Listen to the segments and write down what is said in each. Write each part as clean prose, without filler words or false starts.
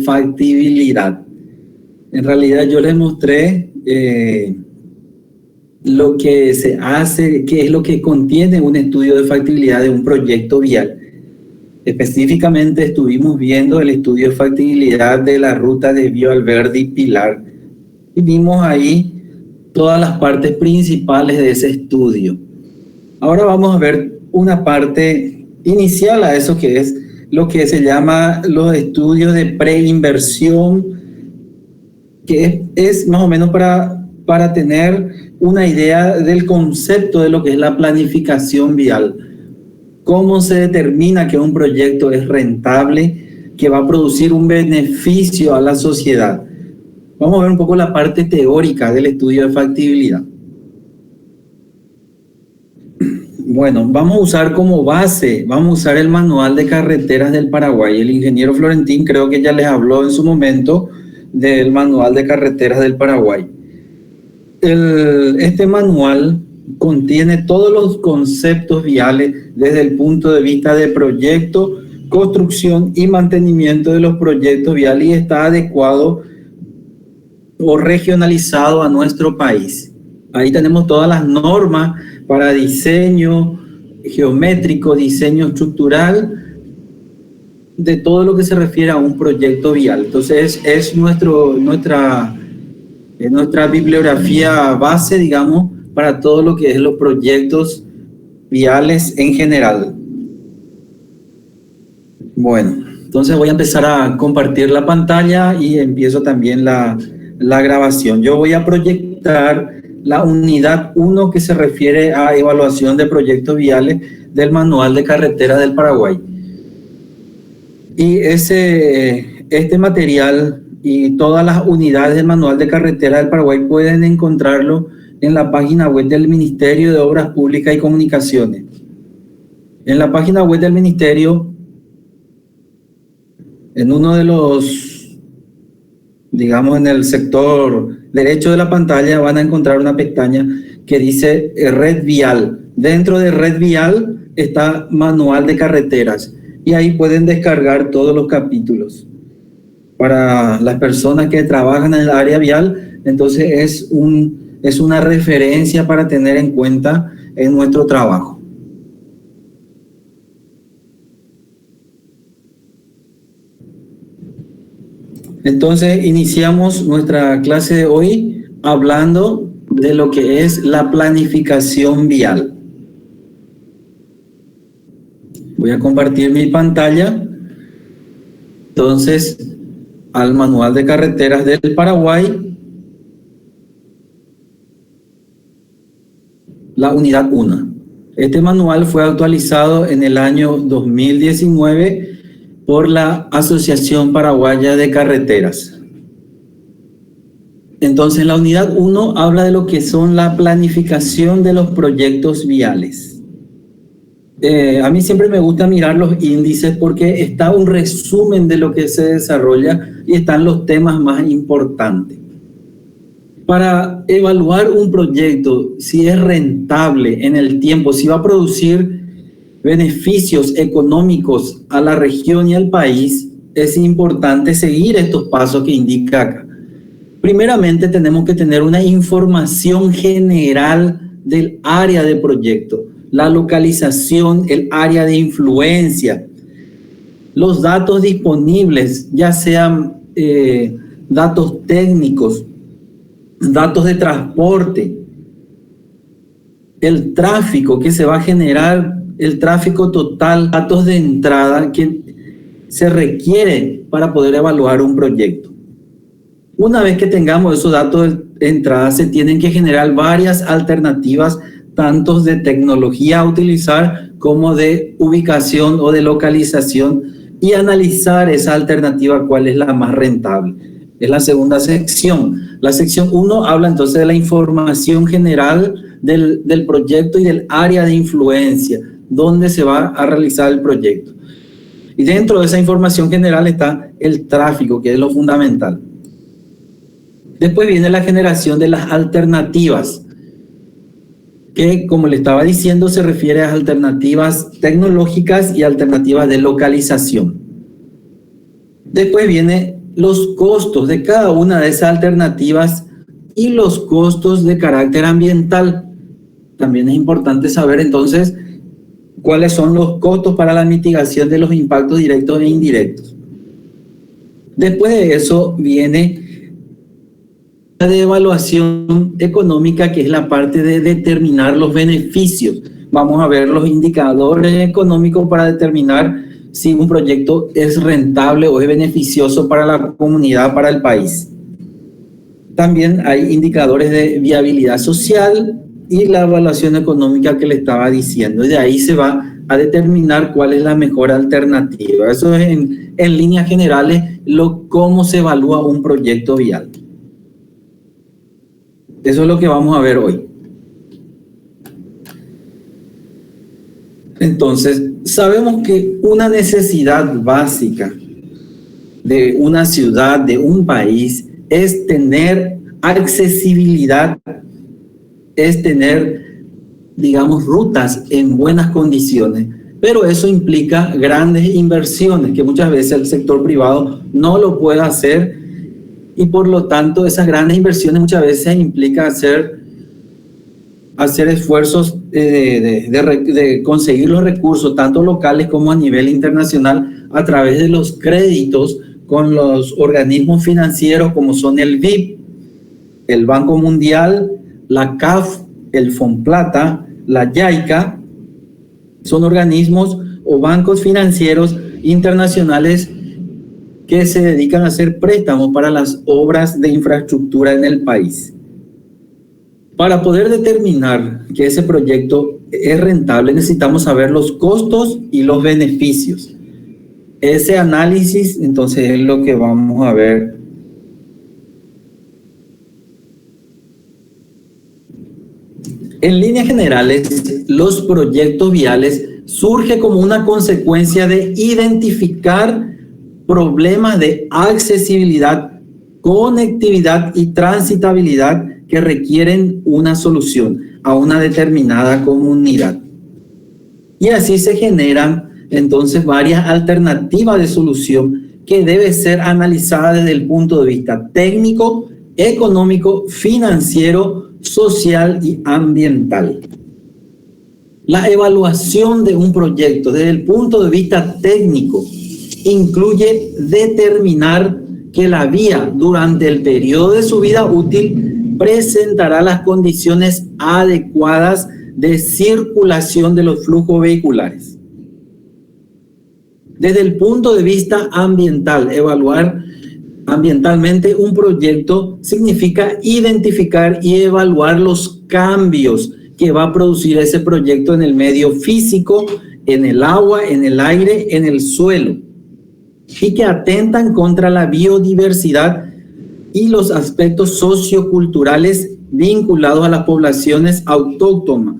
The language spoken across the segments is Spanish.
factibilidad. En realidad yo les mostré lo que se hace, qué es lo que contiene un estudio de factibilidad de un proyecto vial. Específicamente estuvimos viendo el estudio de factibilidad de la ruta de Vía Alberdi Pilar y vimos ahí todas las partes principales de ese estudio. Ahora vamos a ver una parte inicial a eso, que es lo que se llama los estudios de preinversión, que es más o menos para tener una idea del concepto de lo que es la planificación vial. Cómo se determina que un proyecto es rentable, que va a producir un beneficio a la sociedad. Vamos a ver un poco la parte teórica del estudio de factibilidad. Bueno, vamos a usar como base, vamos a usar el manual de carreteras del Paraguay. El ingeniero Florentín creo que ya les habló en su momento del manual de carreteras del Paraguay. Este manual contiene todos los conceptos viales desde el punto de vista de proyecto, construcción y mantenimiento de los proyectos viales, y está adecuado o regionalizado a nuestro país. Ahí tenemos todas las normas para diseño geométrico, diseño estructural, de todo lo que se refiere a un proyecto vial. Entonces es nuestra bibliografía base, digamos, para todo lo que es los proyectos viales en general. Bueno, entonces voy a empezar a compartir la pantalla y empiezo también la grabación. Yo voy a proyectar la unidad 1 que se refiere a evaluación de proyectos viales del manual de carreteras del Paraguay. Y este material y todas las unidades del manual de carretera del Paraguay pueden encontrarlo en la página web del Ministerio de Obras Públicas y Comunicaciones. En la página web del Ministerio, en uno de los, digamos, en el sector derecho de la pantalla van a encontrar una pestaña que dice Red Vial. Dentro de Red Vial está Manual de Carreteras y ahí pueden descargar todos los capítulos. Para las personas que trabajan en el área vial, entonces es una referencia para tener en cuenta en nuestro trabajo. Entonces iniciamos nuestra clase de hoy hablando de lo que es la planificación vial. Voy a compartir mi pantalla. Entonces, al manual de carreteras del Paraguay, la unidad 1. Este manual fue actualizado en el año 2019 por la Asociación Paraguaya de Carreteras. Entonces, la unidad 1 habla de lo que son la planificación de los proyectos viales. A mí siempre me gusta mirar los índices porque está un resumen de lo que se desarrolla y están los temas más importantes. Para evaluar un proyecto, si es rentable en el tiempo, si va a producir beneficios económicos a la región y al país, es importante seguir estos pasos que indica acá. Primeramente, tenemos que tener una información general del área de proyecto, la localización, el área de influencia, los datos disponibles, ya sean datos técnicos, datos de transporte, el tráfico que se va a generar, el tráfico total, datos de entrada que se requiere para poder evaluar un proyecto. Una vez que tengamos esos datos de entrada, se tienen que generar varias alternativas, tanto de tecnología a utilizar como de ubicación o de localización, y analizar esa alternativa, cuál es la más rentable. Es la segunda sección. La sección 1 habla entonces de la información general del proyecto y del área de influencia, donde se va a realizar el proyecto. Y dentro de esa información general está el tráfico, que es lo fundamental. Después viene la generación de las alternativas, que, como le estaba diciendo, se refiere a alternativas tecnológicas y alternativas de localización. Después vienen los costos de cada una de esas alternativas y los costos de carácter ambiental. También es importante saber entonces cuáles son los costos para la mitigación de los impactos directos e indirectos. Después de eso viene la de evaluación económica, que es la parte de determinar los beneficios. Vamos a ver los indicadores económicos para determinar si un proyecto es rentable o es beneficioso para la comunidad, para el país. También hay indicadores de viabilidad social y la evaluación económica que le estaba diciendo. Y de ahí se va a determinar cuál es la mejor alternativa. Eso es en líneas generales cómo se evalúa un proyecto vial. Eso es lo que vamos a ver hoy. Entonces, sabemos que una necesidad básica de una ciudad, de un país, es tener accesibilidad, es tener, digamos, rutas en buenas condiciones. Pero eso implica grandes inversiones que muchas veces el sector privado no lo puede hacer, y por lo tanto esas grandes inversiones muchas veces implica hacer esfuerzos de conseguir los recursos, tanto locales como a nivel internacional, a través de los créditos con los organismos financieros como son el BID, el Banco Mundial, la CAF, el Fomplata, la JICA. Son organismos o bancos financieros internacionales que se dedican a hacer préstamos para las obras de infraestructura en el país. Para poder determinar que ese proyecto es rentable, necesitamos saber los costos y los beneficios. Ese análisis, entonces, es lo que vamos a ver. En líneas generales, los proyectos viales surgen como una consecuencia de identificar problemas de accesibilidad, conectividad y transitabilidad que requieren una solución a una determinada comunidad. Y así se generan entonces varias alternativas de solución que deben ser analizadas desde el punto de vista técnico, económico, financiero, social y ambiental. La evaluación de un proyecto desde el punto de vista técnico incluye determinar que la vía durante el periodo de su vida útil presentará las condiciones adecuadas de circulación de los flujos vehiculares. Desde el punto de vista ambiental, evaluar ambientalmente un proyecto significa identificar y evaluar los cambios que va a producir ese proyecto en el medio físico, en el agua, en el aire, en el suelo, y que atentan contra la biodiversidad y los aspectos socioculturales vinculados a las poblaciones autóctonas,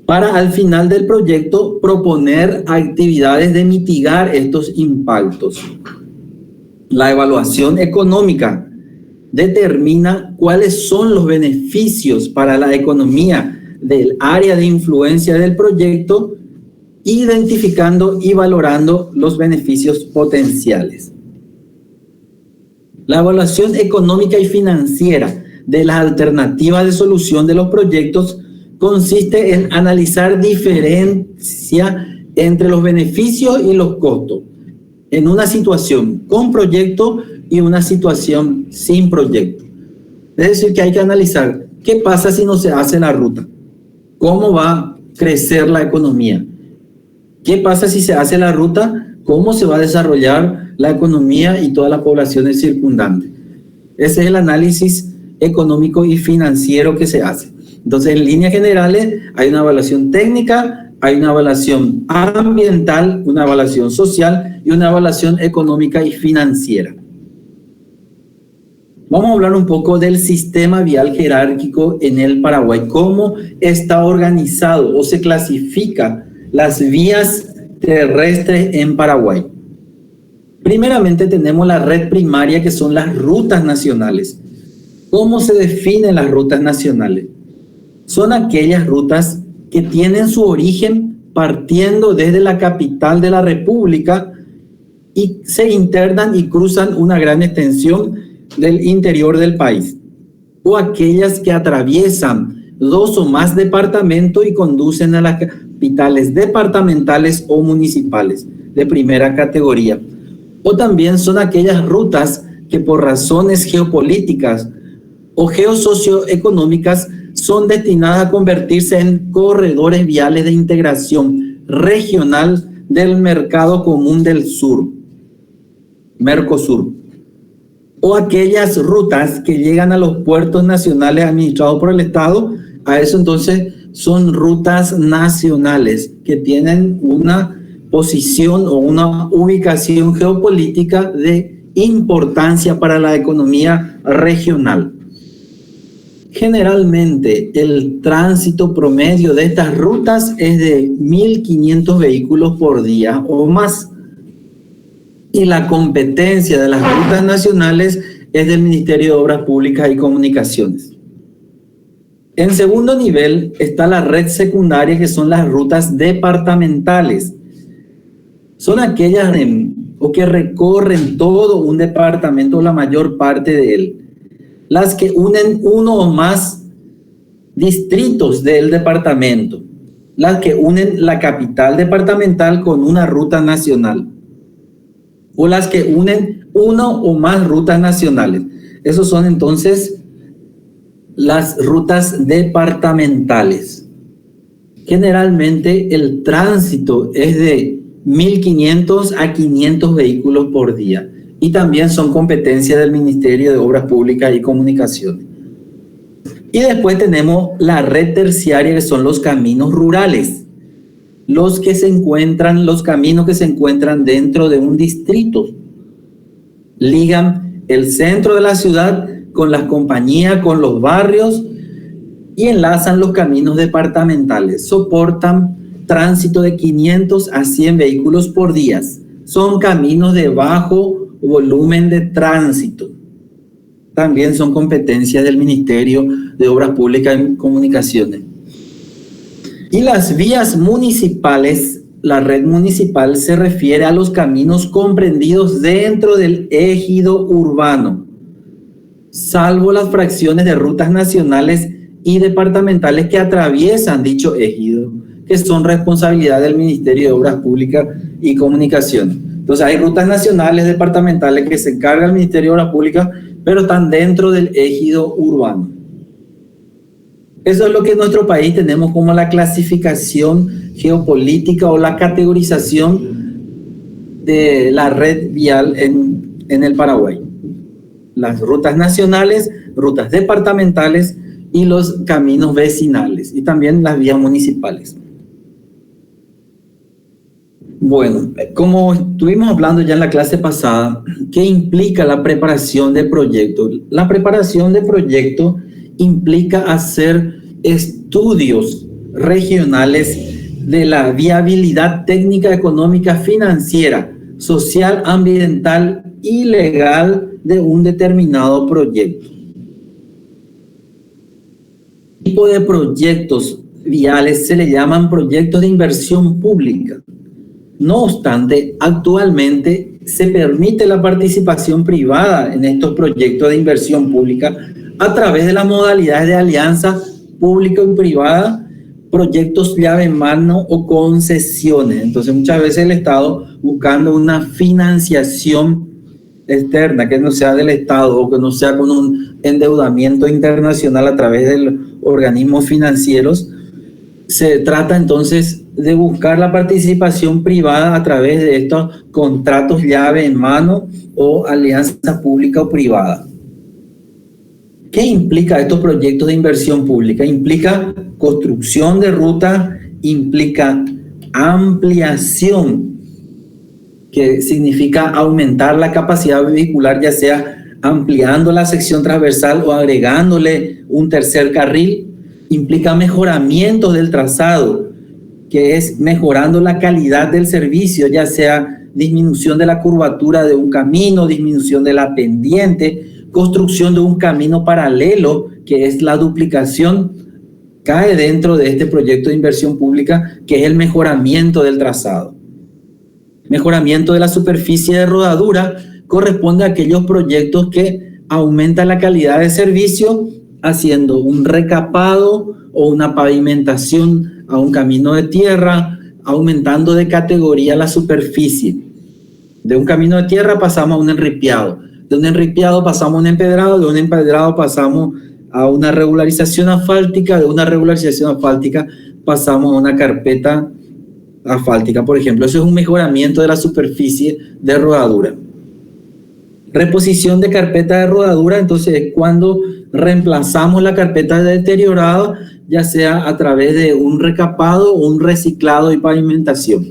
para al final del proyecto proponer actividades de mitigar estos impactos. La evaluación económica determina cuáles son los beneficios para la economía del área de influencia del proyecto, identificando y valorando los beneficios potenciales. La evaluación económica y financiera de las alternativas de solución de los proyectos consiste en analizar diferencia entre los beneficios y los costos en una situación con proyecto y una situación sin proyecto. Es decir, que hay que analizar qué pasa si no se hace la ruta, cómo va a crecer la economía, qué pasa si se hace la ruta, cómo se va a desarrollar la economía y todas las poblaciones circundantes. Ese es el análisis económico y financiero que se hace. Entonces, en líneas generales, hay una evaluación técnica, hay una evaluación ambiental, una evaluación social y una evaluación económica y financiera. Vamos a hablar un poco del sistema vial jerárquico en el Paraguay, cómo está organizado o se clasifica las vías terrestres en Paraguay. Primeramente tenemos la red primaria, que son las rutas nacionales. ¿Cómo se definen las rutas nacionales? Son aquellas rutas que tienen su origen partiendo desde la capital de la República y se internan y cruzan una gran extensión del interior del país, o aquellas que atraviesan 2 o más departamentos y conducen a las capitales departamentales o municipales de primera categoría. O también son aquellas rutas que por razones geopolíticas o geosocioeconómicas son destinadas a convertirse en corredores viales de integración regional del Mercado Común del Sur, Mercosur, o aquellas rutas que llegan a los puertos nacionales administrados por el Estado. A eso entonces son rutas nacionales que tienen una posición o una ubicación geopolítica de importancia para la economía regional. Generalmente el tránsito promedio de estas rutas es de 1.500 vehículos por día o más. Y la competencia de las rutas nacionales es del Ministerio de Obras Públicas y Comunicaciones. En segundo nivel está la red secundaria, que son las rutas departamentales. Son aquellas que recorren todo un departamento o la mayor parte de él. Las que unen uno o más distritos del departamento. Las que unen la capital departamental con una ruta nacional. O las que unen uno o más rutas nacionales. Esos son entonces las rutas departamentales. Generalmente el tránsito es de 1.500 a 500 vehículos por día y también son competencia del Ministerio de Obras Públicas y Comunicaciones. Y después tenemos la red terciaria, que son los caminos rurales, los caminos que se encuentran dentro de un distrito. Ligan el centro de la ciudad con las compañías, con los barrios y enlazan los caminos departamentales. Soportan tránsito de 500 a 100 vehículos por día. Son caminos de bajo volumen de tránsito. También son competencias del Ministerio de Obras Públicas y Comunicaciones. Y las vías municipales, la red municipal se refiere a los caminos comprendidos dentro del ejido urbano, salvo las fracciones de rutas nacionales y departamentales que atraviesan dicho ejido, que son responsabilidad del Ministerio de Obras Públicas y Comunicaciones. Entonces hay rutas nacionales, departamentales que se encarga el Ministerio de Obras Públicas, pero están dentro del ejido urbano. Eso es lo que en nuestro país tenemos como la clasificación geopolítica o la categorización de la red vial en el Paraguay. Las rutas nacionales, rutas departamentales y los caminos vecinales y también las vías municipales. Bueno, como estuvimos hablando ya en la clase pasada, ¿qué implica la preparación de proyectos? La preparación de proyectos implica hacer estudios regionales de la viabilidad técnica, económica, financiera, social, ambiental y legal de un determinado proyecto. Este tipo de proyectos viales se le llaman proyectos de inversión pública. No obstante, actualmente se permite la participación privada en estos proyectos de inversión pública a través de las modalidades de alianza pública y privada, proyectos llave en mano o concesiones. Entonces, muchas veces el Estado, buscando una financiación externa que no sea del Estado o que no sea con un endeudamiento internacional a través de los organismos financieros, se trata entonces de buscar la participación privada a través de estos contratos llave en mano o alianza pública o privada. ¿Qué implica estos proyectos de inversión pública? Implica construcción de ruta, implica ampliación, que significa aumentar la capacidad vehicular, ya sea ampliando la sección transversal o agregándole un tercer carril. Implica mejoramiento del trazado, que es mejorando la calidad del servicio, ya sea disminución de la curvatura de un camino, disminución de la pendiente, construcción de un camino paralelo, que es la duplicación, cae dentro de este proyecto de inversión pública, que es el mejoramiento del trazado. Mejoramiento de la superficie de rodadura corresponde a aquellos proyectos que aumentan la calidad de servicio haciendo un recapado o una pavimentación a un camino de tierra, aumentando de categoría la superficie. De un camino de tierra pasamos a un enripiado, de un enripiado pasamos a un empedrado, de un empedrado pasamos a una regularización asfáltica, de una regularización asfáltica pasamos a una carpeta asfáltica, por ejemplo. Eso es un mejoramiento de la superficie de rodadura. Reposición de carpeta de rodadura, entonces es cuando reemplazamos la carpeta deteriorada, ya sea a través de un recapado, un reciclado y pavimentación.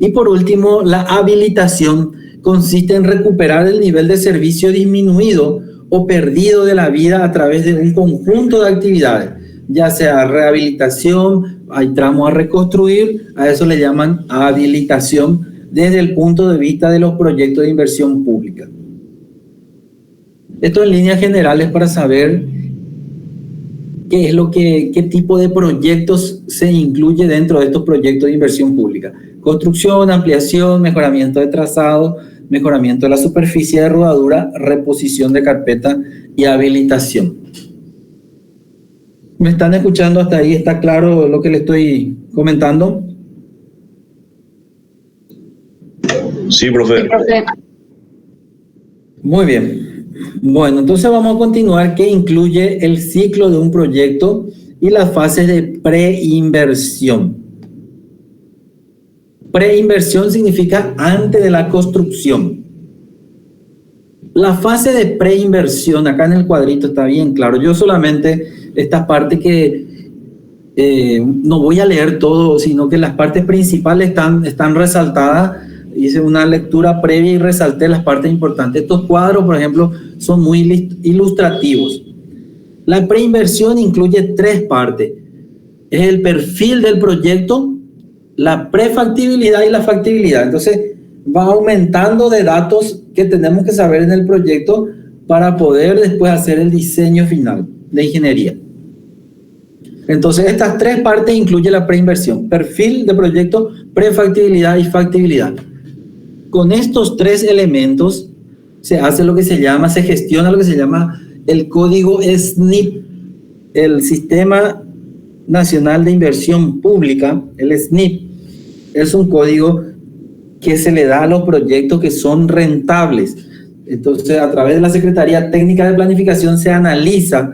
Y por último, la habilitación consiste en recuperar el nivel de servicio disminuido o perdido de la vida a través de un conjunto de actividades, ya sea rehabilitación, hay tramos a reconstruir, a eso le llaman habilitación desde el punto de vista de los proyectos de inversión pública. Esto en líneas generales para saber qué tipo de proyectos se incluye dentro de estos proyectos de inversión pública. Construcción, ampliación, mejoramiento de trazado, mejoramiento de la superficie de rodadura, reposición de carpeta y habilitación. ¿Me están escuchando hasta ahí? ¿Está claro lo que le estoy comentando? Sí, profe. Muy bien. Bueno, entonces vamos a continuar. ¿Qué incluye el ciclo de un proyecto y las fases de preinversión? Preinversión significa antes de la construcción. La fase de preinversión, acá en el cuadrito está bien claro. Yo solamente esta parte que no voy a leer todo, sino que las partes principales están resaltadas. Hice una lectura previa y resalté las partes importantes. Estos cuadros, por ejemplo, son muy ilustrativos. La preinversión incluye 3 partes. Es el perfil del proyecto, la prefactibilidad y la factibilidad. Entonces, va aumentando de datos que tenemos que saber en el proyecto para poder después hacer el diseño final de ingeniería. Entonces, estas 3 partes incluye la preinversión: perfil de proyecto, prefactibilidad y factibilidad. Con estos 3 elementos se gestiona lo que se llama el código SNIP, el Sistema Nacional de Inversión Pública. El SNIP es un código que se le da a los proyectos que son rentables. Entonces, a través de la Secretaría Técnica de Planificación se analiza,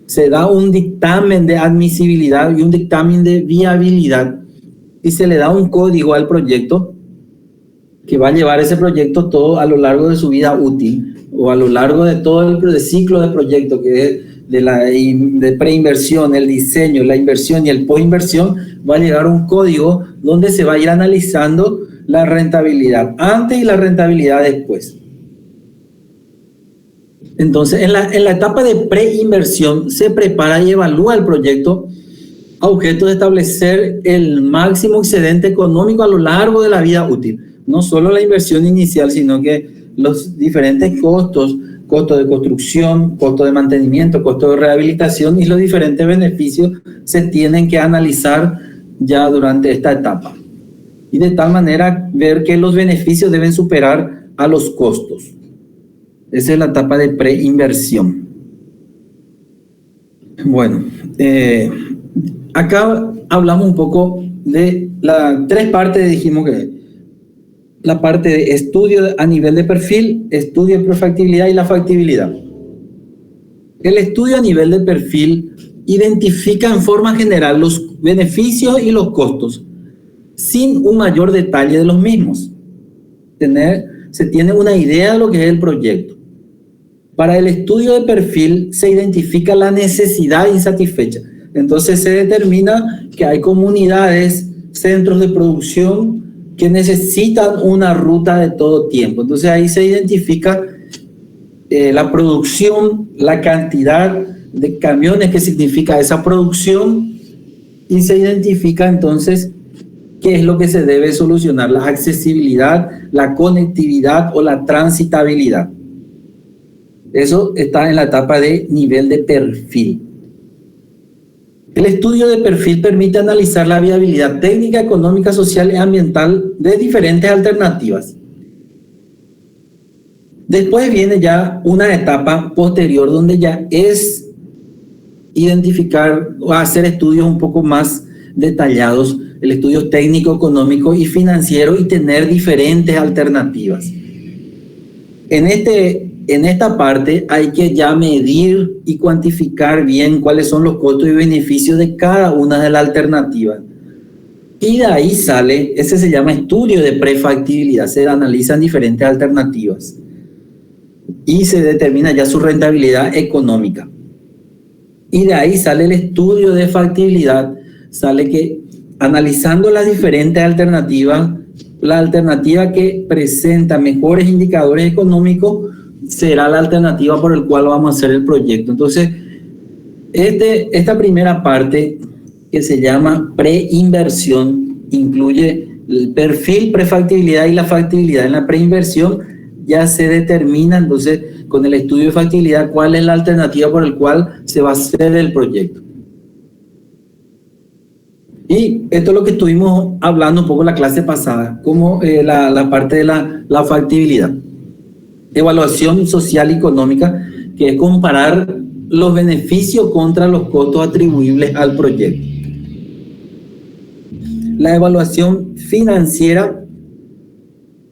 se da un dictamen de admisibilidad y un dictamen de viabilidad y se le da un código al proyecto que va a llevar ese proyecto todo a lo largo de su vida útil o a lo largo de todo el ciclo de proyecto, que es de preinversión, el diseño, la inversión y el postinversión. Va a llegar un código donde se va a ir analizando la rentabilidad antes y la rentabilidad después. Entonces, en la etapa de preinversión se prepara y evalúa el proyecto a objeto de establecer el máximo excedente económico a lo largo de la vida útil. No solo la inversión inicial, sino que los diferentes costos, costo de construcción, costo de mantenimiento, costo de rehabilitación y los diferentes beneficios se tienen que analizar ya durante esta etapa. Y de tal manera ver que los beneficios deben superar a los costos. Esa es la etapa de preinversión. Bueno, acá hablamos un poco de las 3 partes, dijimos que la parte de estudio a nivel de perfil, estudio de prefactibilidad y la factibilidad. El estudio a nivel de perfil identifica en forma general los beneficios y los costos, sin un mayor detalle de los mismos. Se tiene una idea de lo que es el proyecto. Para el estudio de perfil se identifica la necesidad insatisfecha. Entonces se determina que hay comunidades, centros de producción que necesitan una ruta de todo tiempo. Entonces ahí se identifica la producción, la cantidad de camiones que significa esa producción y se identifica entonces qué es lo que se debe solucionar: la accesibilidad, la conectividad o la transitabilidad. Eso está en la etapa de nivel de perfil. El estudio de perfil permite analizar la viabilidad técnica, económica, social y ambiental de diferentes alternativas. Después viene ya una etapa posterior donde ya es identificar o hacer estudios un poco más detallados, el estudio técnico, económico y financiero, y tener diferentes alternativas. En esta parte hay que ya medir y cuantificar bien cuáles son los costos y beneficios de cada una de las alternativas. Y de ahí sale, ese se llama estudio de prefactibilidad, se analizan diferentes alternativas y se determina ya su rentabilidad económica. Y de ahí sale el estudio de factibilidad, sale que analizando las diferentes alternativas, la alternativa que presenta mejores indicadores económicos será la alternativa por el cual vamos a hacer el proyecto. Entonces, esta primera parte que se llama preinversión incluye el perfil, prefactibilidad y la factibilidad. En la preinversión ya se determina entonces con el estudio de factibilidad cuál es la alternativa por el cual se va a hacer el proyecto. Y esto es lo que estuvimos hablando un poco en la clase pasada, como la parte de la factibilidad. Evaluación social y económica, que es comparar los beneficios contra los costos atribuibles al proyecto. La evaluación financiera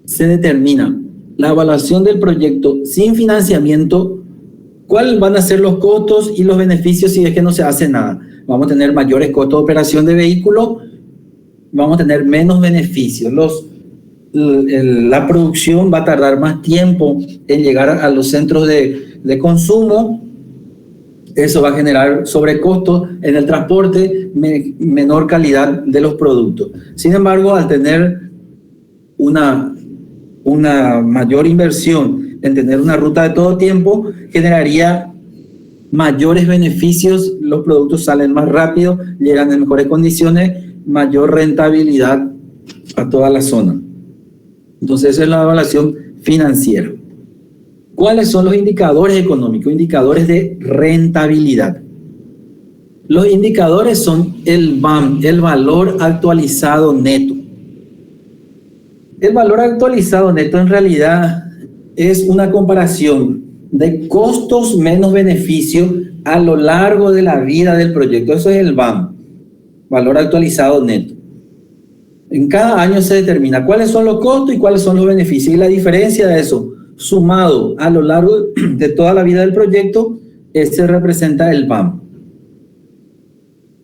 se determina la evaluación del proyecto sin financiamiento, cuáles van a ser los costos y los beneficios si es que no se hace nada. Vamos a tener mayores costos de operación de vehículo, vamos a tener menos beneficios. La producción va a tardar más tiempo en llegar a los centros de consumo. Eso va a generar sobrecostos en el transporte, menor calidad de los productos. Sin embargo, al tener una mayor inversión en tener una ruta de todo tiempo, generaría mayores beneficios, los productos salen más rápido, llegan en mejores condiciones, mayor rentabilidad a toda la zona. Entonces, esa es la evaluación financiera. ¿Cuáles son los indicadores económicos? Indicadores de rentabilidad. Los indicadores son el VAM, el valor actualizado neto. El valor actualizado neto en realidad es una comparación de costos menos beneficios a lo largo de la vida del proyecto. Eso es el VAM, valor actualizado neto. En cada año se determina cuáles son los costos y cuáles son los beneficios, y la diferencia de eso, sumado a lo largo de toda la vida del proyecto, ese representa el VAM.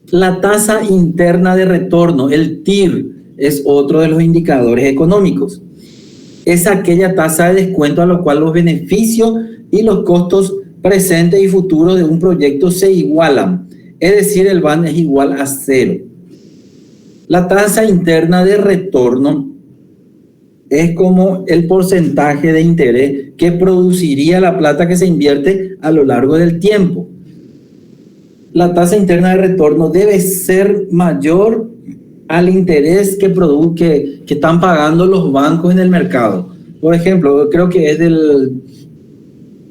La tasa interna de retorno, el TIR, es otro de los indicadores económicos. Es aquella tasa de descuento a la cual los beneficios y los costos presentes y futuros de un proyecto se igualan. Es decir, el VAM es igual a 0. La tasa interna de retorno es como el porcentaje de interés que produciría la plata que se invierte a lo largo del tiempo. La tasa interna de retorno debe ser mayor al interés que están pagando los bancos en el mercado. Por ejemplo, creo que es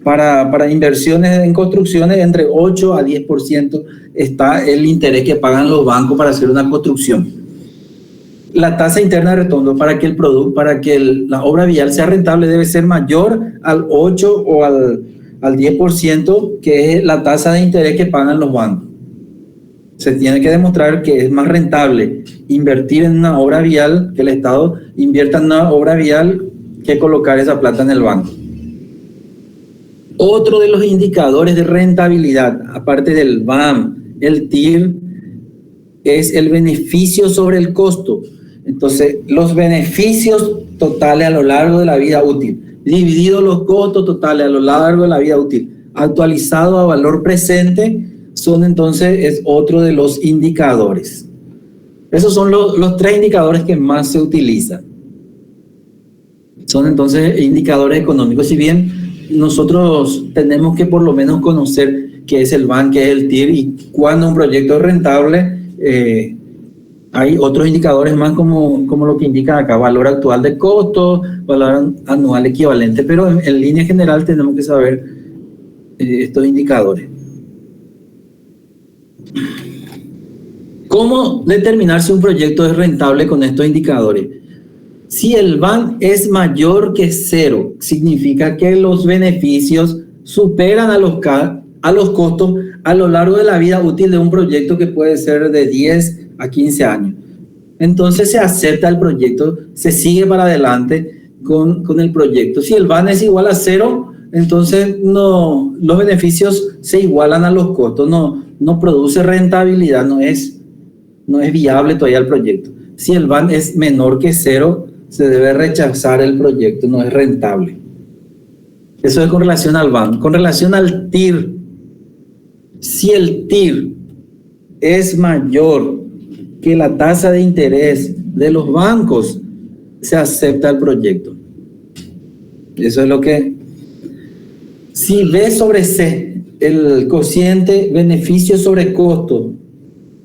para inversiones en construcciones, entre 8 a 10% está el interés que pagan los bancos para hacer una construcción. La tasa interna de retorno para que la obra vial sea rentable debe ser mayor al 8 o al 10%, que es la tasa de interés que pagan los bancos. Se tiene que demostrar que es más rentable invertir en una obra vial, que el Estado invierta en una obra vial, que colocar esa plata en el banco. Otro de los indicadores de rentabilidad, aparte del VAM, el TIR, es el beneficio sobre el costo. Entonces, los beneficios totales a lo largo de la vida útil, dividido los costos totales a lo largo de la vida útil, actualizado a valor presente, es otro de los indicadores. Esos son los 3 indicadores que más se utilizan. Son entonces indicadores económicos. Si bien nosotros tenemos que por lo menos conocer qué es el VAM, qué es el TIR y cuándo un proyecto es rentable, hay otros indicadores más como lo que indica acá, valor actual de costo, valor anual equivalente, pero en línea general tenemos que saber estos indicadores. ¿Cómo determinar si un proyecto es rentable con estos indicadores? Si el VAN es mayor que 0, significa que los beneficios superan a los costos a lo largo de la vida útil de un proyecto que puede ser de 10 a 15 años. Entonces se acepta el proyecto, se sigue para adelante con el proyecto. Si el VAN es igual a 0, entonces no, los beneficios se igualan a los costos, no produce rentabilidad, no es viable todavía el proyecto. Si el VAN es menor que 0, se debe rechazar el proyecto, no es rentable. Eso es con relación al VAN. Con relación al TIR, si el TIR es mayor que la tasa de interés de los bancos, se acepta el proyecto. Eso es lo que... Si B sobre C, el cociente beneficio sobre costo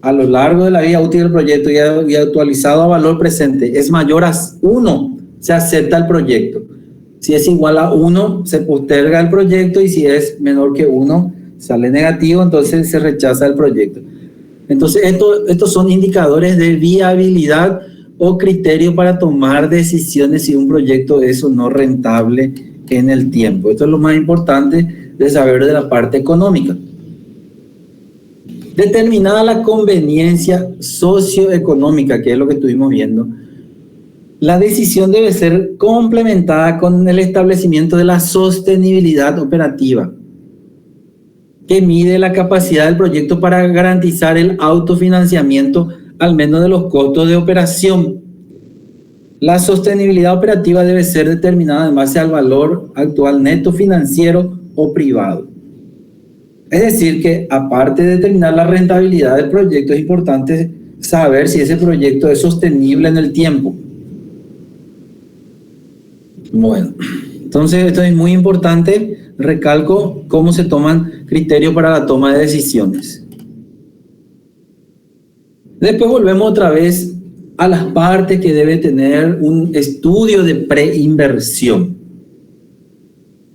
a lo largo de la vida útil del proyecto y actualizado a valor presente es mayor a 1, se acepta el proyecto. Si es igual a 1, se posterga el proyecto, y si es menor que 1, sale negativo, entonces se rechaza el proyecto. Entonces, estos son indicadores de viabilidad o criterio para tomar decisiones si un proyecto es o no rentable en el tiempo. Esto es lo más importante de saber de la parte económica. Determinada la conveniencia socioeconómica, que es lo que estuvimos viendo, la decisión debe ser complementada con el establecimiento de la sostenibilidad operativa, que mide la capacidad del proyecto para garantizar el autofinanciamiento, al menos de los costos de operación. La sostenibilidad operativa debe ser determinada en base al valor actual neto financiero o privado. Es decir, que aparte de determinar la rentabilidad del proyecto, es importante saber si ese proyecto es sostenible en el tiempo. Bueno, entonces esto es muy importante. Recalco cómo se toman criterios para la toma de decisiones. Después volvemos otra vez a las partes que debe tener un estudio de preinversión.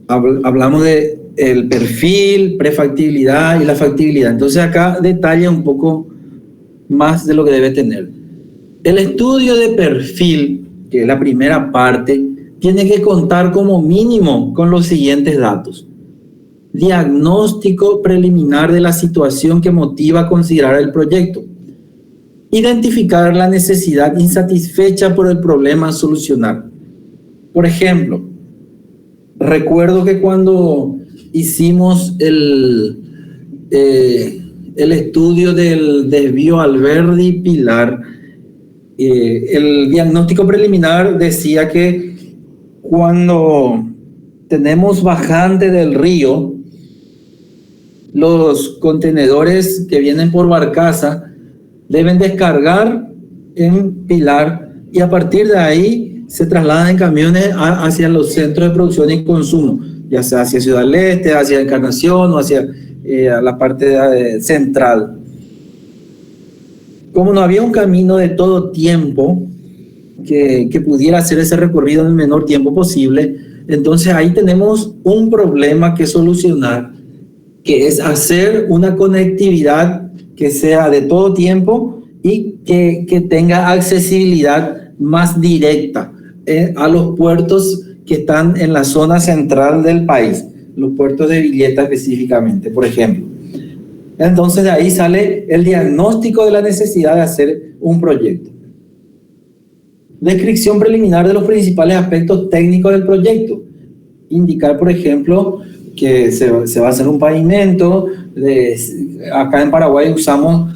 Hablamos de el perfil, prefactibilidad y la factibilidad. Entonces acá detalla un poco más de lo que debe tener. El estudio de perfil, que es la primera parte, tiene que contar como mínimo con los siguientes datos: diagnóstico preliminar de la situación que motiva a considerar el proyecto, identificar la necesidad insatisfecha por el problema a solucionar. Por ejemplo, recuerdo que cuando hicimos el estudio del desvío Alberdi-Pilar, el diagnóstico preliminar decía que cuando tenemos bajante del río, los contenedores que vienen por barcaza deben descargar en Pilar y a partir de ahí se trasladan en camiones hacia los centros de producción y consumo, ya sea hacia Ciudad del Este, hacia Encarnación o hacia la parte central. Como no había un camino de todo tiempo que pudiera hacer ese recorrido en el menor tiempo posible, entonces ahí tenemos un problema que solucionar, que es hacer una conectividad que sea de todo tiempo y que tenga accesibilidad más directa a los puertos que están en la zona central del país, los puertos de Villeta específicamente, por ejemplo. Entonces de ahí sale el diagnóstico de la necesidad de hacer un proyecto. Descripción preliminar de los principales aspectos técnicos del proyecto. Indicar, por ejemplo, que se va a hacer un pavimento. Acá en Paraguay usamos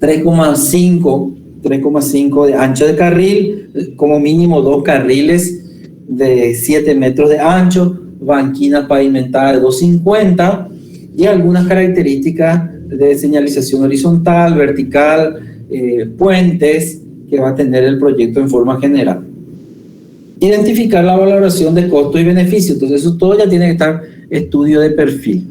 3,5 de ancho de carril, como mínimo 2 carriles de 7 metros de ancho, banquinas pavimentadas de 2,50 y algunas características de señalización horizontal, vertical, puentes que va a tener el proyecto en forma general. Identificar la valoración de costo y beneficio. Entonces eso todo ya tiene que estar estudio de perfil.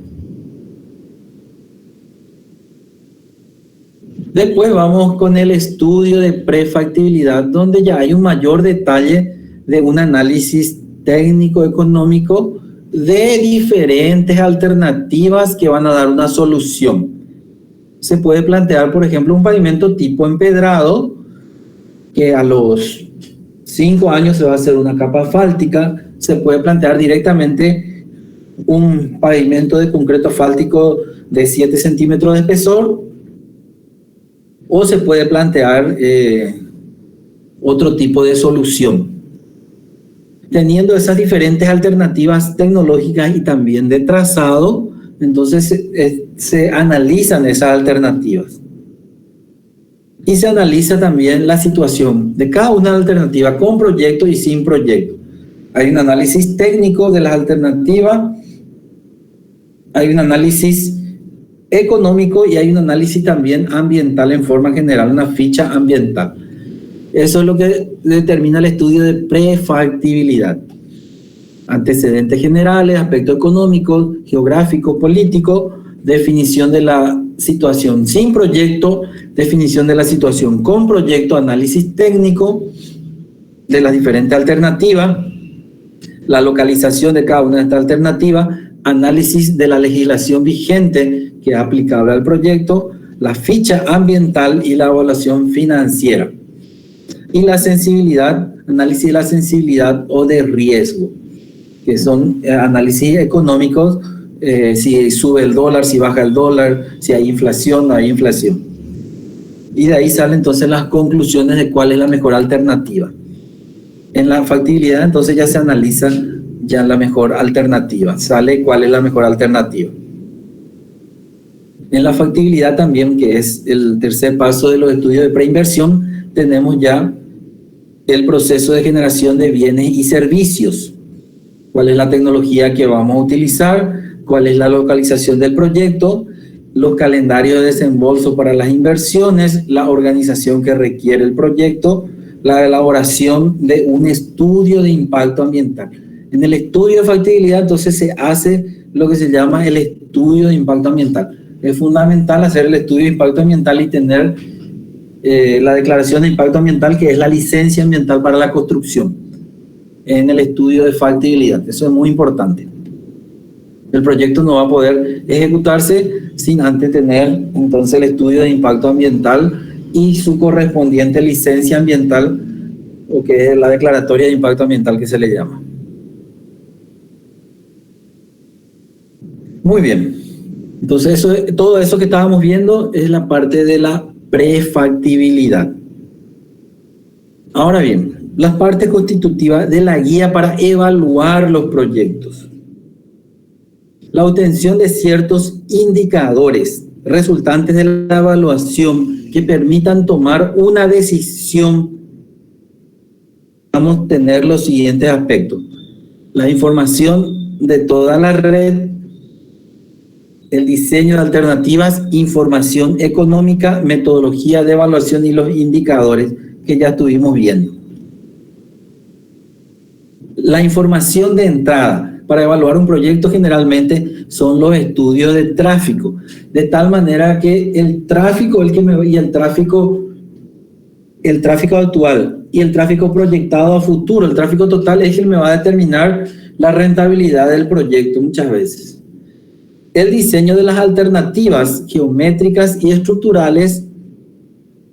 Después vamos con el estudio de prefactibilidad, donde ya hay un mayor detalle de un análisis técnico-económico de diferentes alternativas que van a dar una solución. se puede plantear, por ejemplo, un pavimento tipo empedrado, que a los 5 años se va a hacer una capa asfáltica. Se puede plantear directamente un pavimento de concreto asfáltico de 7 centímetros de espesor, o se puede plantear otro tipo de solución. Teniendo esas diferentes alternativas tecnológicas y también de trazado, entonces se analizan esas alternativas. Y se analiza también la situación de cada una de las alternativas, con proyecto y sin proyecto. Hay un análisis técnico de las alternativas, hay un análisis económico y hay un análisis también ambiental en forma general, una ficha ambiental. Eso es lo que determina el estudio de prefactibilidad. Antecedentes generales, aspectos económicos, geográficos, políticos, definición de la situación sin proyecto, definición de la situación con proyecto, análisis técnico de las diferentes alternativas, la localización de cada una de estas alternativas, análisis de la legislación vigente que es aplicable al proyecto, la ficha ambiental y la evaluación financiera. Y la sensibilidad, análisis de la sensibilidad o de riesgo, que son análisis económicos, si sube el dólar, si baja el dólar, si hay inflación, no hay inflación. Y de ahí salen entonces las conclusiones de cuál es la mejor alternativa. En la factibilidad entonces ya se analiza ya la mejor alternativa, sale cuál es la mejor alternativa. En la factibilidad también, que es el tercer paso de los estudios de preinversión, tenemos ya el proceso de generación de bienes y servicios. ¿Cuál es la tecnología que vamos a utilizar? ¿Cuál es la localización del proyecto? Los calendarios de desembolso para las inversiones, la organización que requiere el proyecto, la elaboración de un estudio de impacto ambiental. En el estudio de factibilidad entonces se hace lo que se llama el estudio de impacto ambiental. Es fundamental hacer el estudio de impacto ambiental y tener la declaración de impacto ambiental, que es la licencia ambiental para la construcción, en el estudio de factibilidad. Eso es muy importante. El proyecto no va a poder ejecutarse sin antes tener entonces el estudio de impacto ambiental y su correspondiente licencia ambiental, o que es la declaratoria de impacto ambiental que se le llama. Muy bien. Entonces todo eso que estábamos viendo es la parte de la prefactibilidad. Ahora bien, las partes constitutivas de la guía para evaluar los proyectos. La obtención de ciertos indicadores resultantes de la evaluación que permitan tomar una decisión. Vamos a tener los siguientes aspectos: la información de toda la red, el diseño de alternativas, información económica, metodología de evaluación y los indicadores que ya estuvimos viendo. La información de entrada para evaluar un proyecto generalmente son los estudios de tráfico, de tal manera que el tráfico el tráfico actual y el tráfico proyectado a futuro, el tráfico total, es el que me va a determinar la rentabilidad del proyecto muchas veces. El diseño de las alternativas geométricas y estructurales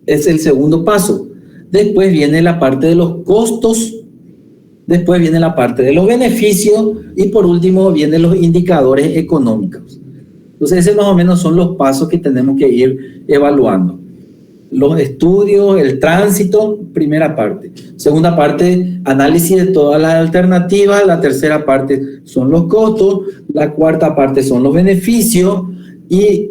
es el segundo paso. Después viene la parte de los costos, después viene la parte de los beneficios y por último vienen los indicadores económicos. Entonces esos más o menos son los pasos que tenemos que ir evaluando. Los estudios, el tránsito, primera parte. Segunda parte, análisis de todas las alternativas. La tercera parte son los costos. La cuarta parte son los beneficios. Y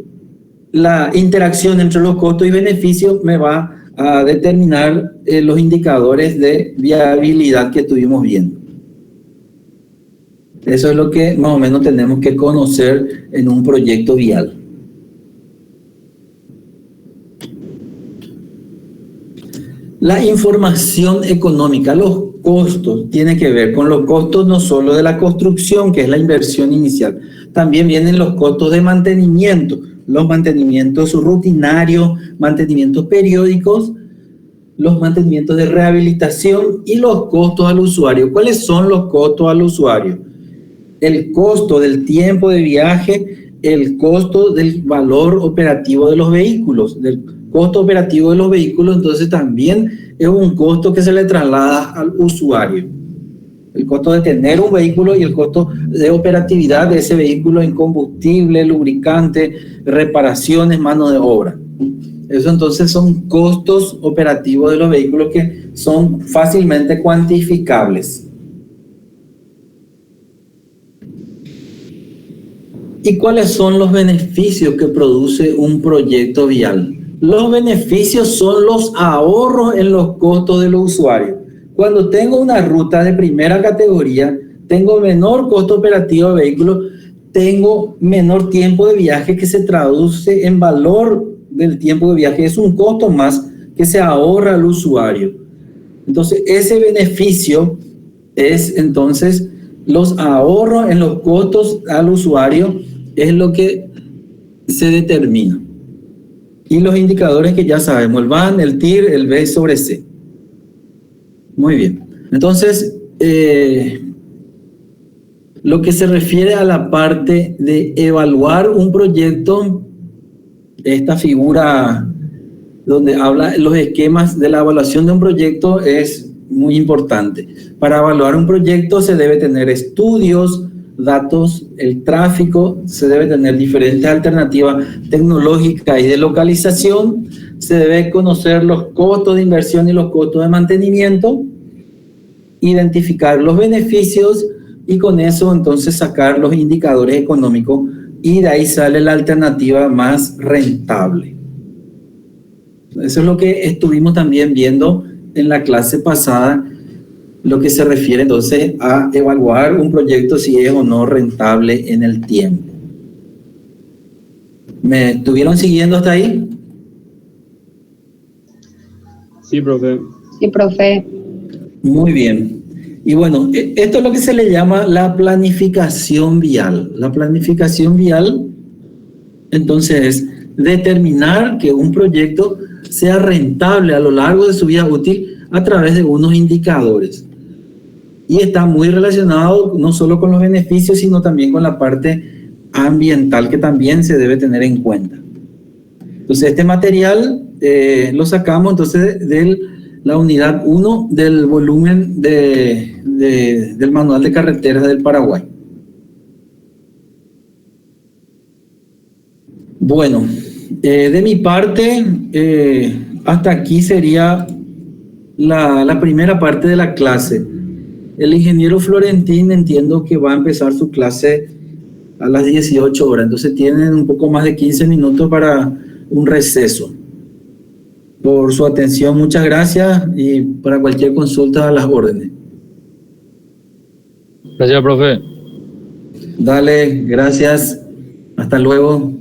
la interacción entre los costos y beneficios me va a determinar los indicadores de viabilidad que estuvimos viendo. Eso es lo que más o menos tenemos que conocer en un proyecto vial. La información económica, los costos, tiene que ver con los costos no solo de la construcción, que es la inversión inicial, también vienen los costos de mantenimiento, los mantenimientos rutinarios, mantenimientos periódicos, los mantenimientos de rehabilitación y los costos al usuario. ¿Cuáles son los costos al usuario? El costo del tiempo de viaje el costo del valor operativo de los vehículos, del costo operativo de los vehículos. Entonces también es un costo que se le traslada al usuario. El costo de tener un vehículo y el costo de operatividad de ese vehículo en combustible, lubricante, reparaciones, mano de obra. Eso entonces son costos operativos de los vehículos que son fácilmente cuantificables. ¿Y cuáles son los beneficios que produce un proyecto vial? Los beneficios son los ahorros en los costos de los usuarios. Cuando tengo una ruta de primera categoría, tengo menor costo operativo de vehículos, tengo menor tiempo de viaje que se traduce en valor del tiempo de viaje. Es un costo más que se ahorra al usuario. Entonces, ese beneficio es entonces los ahorros en los costos al usuario, es lo que se determina. Y los indicadores que ya sabemos, el VAN, el TIR, el B sobre C. Muy bien. Entonces, lo que se refiere a la parte de evaluar un proyecto, esta figura donde habla los esquemas de la evaluación de un proyecto es muy importante. Para evaluar un proyecto se debe tener estudios, datos, el tráfico, se debe tener diferentes alternativas tecnológicas y de localización, se debe conocer los costos de inversión y los costos de mantenimiento, identificar los beneficios y con eso entonces sacar los indicadores económicos y de ahí sale la alternativa más rentable. Eso es lo que estuvimos también viendo en la clase pasada, lo que se refiere entonces a evaluar un proyecto si es o no rentable en el tiempo. ¿Me estuvieron siguiendo hasta ahí? Sí, profe. Sí, profe. Muy bien. Y bueno, esto es lo que se le llama la planificación vial. La planificación vial, entonces, es determinar que un proyecto sea rentable a lo largo de su vida útil a través de unos indicadores. Y está muy relacionado no solo con los beneficios, sino también con la parte ambiental que también se debe tener en cuenta. Entonces, este material lo sacamos entonces de la unidad 1 del volumen del Manual de Carreteras del Paraguay. Bueno, de mi parte, hasta aquí sería la primera parte de la clase. El ingeniero Florentín entiendo que va a empezar su clase a las 18 horas, entonces tienen un poco más de 15 minutos para un receso. Por su atención, muchas gracias y para cualquier consulta a las órdenes. Gracias, profe. Dale, gracias. Hasta luego.